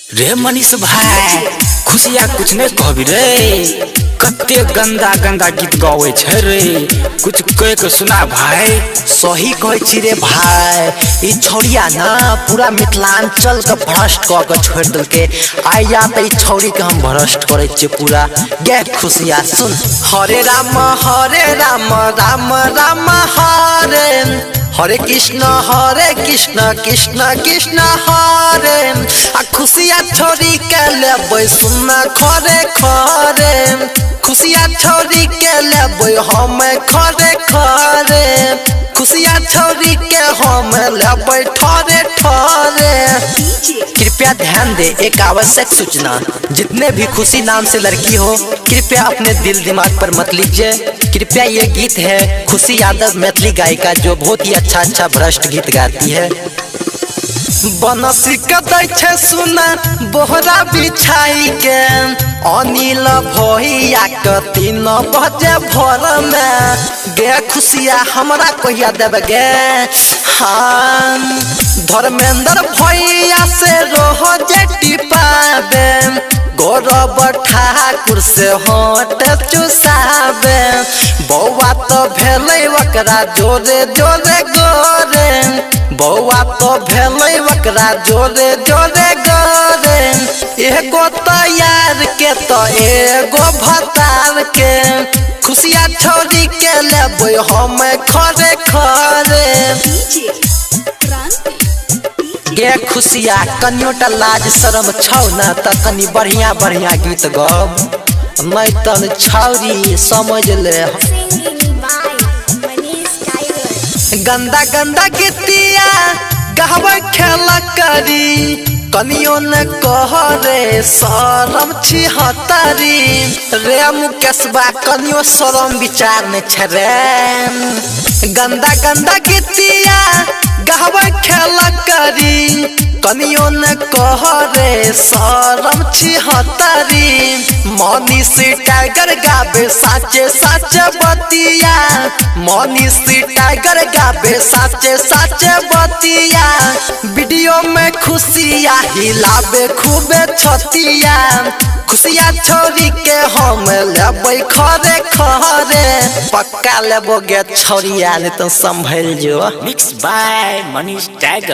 रे मनीष भाई खुशिया कुछ नहीं कहबी रे, कते गंदा गंदा गीत गावे छे रे, कुछ कह के सुना भाई। सही कहे छी रे भाई, ई छौड़िया ना पूरा मिथिलांचल के भ्रष्ट क के छोड़ दल के आया त ई छौड़ी के हम भ्रष्ट करे छे पूरा। गे खुशिया सुन, हरे राम राम राम हरे हरे कृष्ण कृष्ण कृष्ण हरे। आ खुशिया छोड़ी के लेबै सुनना खरे खरे, खुशिया छोड़ी के लेबै हम खरे खरे, खुशिया छोड़ी के हम लेबै ठरे ठरे। कृपया ध्यान दे, एक आवश्यक सूचना, जितने भी खुशी नाम से लड़की हो कृपया अपने दिल दिमाग पर मत लीजिए। कृपया ये गीत है खुशी यादव मैथिली गायिका, जो बहुत ही अच्छा भ्रष्ट गीत गाती है। बनसी कदै छे सुना बोहरा बिछाई के, अनिल भैया के 3 बजे भोर में। गे खुशिया हमरा कहिया देब गे, हाँ धर्मेंद्र भैया से रोज टिपाबे, गौरव ठाकुर से होट चुसाबे। बौआ तो भेलै वकरा जोरे जोरे गोरे, बौआ तो भेलै वकरा जोरे जोरे गोरे। एगो तैयार के तो एगो भतार के, खुशिया छोड़ी के लेबै हम खरे खरे। गे खुशिया कनियोटा लाज शरम छौ ना त कनी बढ़िया बढ़िया गीत गब, नहीं तन छौरी समझ ले। गंदा गंदा गीतिया गहबै खेला करी, कनियो न कह रे शरम छिहत्तरी। रे मुकेशबा कनियो शरम विचार ने छे रे। गंदा गंदा गीतिया गहबै खेला करी, कनियो न कह रे शरम छिहत्तरी। मनीष टाइगर गावे साचे साचे बतिया, मनीष टाइगर गावे साचे साचे बतिया। वीडियो में खुशिया हिलावे खूबे छतिया, खुशिया छोड़ी के हम लेबै खरे खरे। पक्का लेबो गे छोड़िया, नहीं तो संभल जो। Mix by Manish tiger.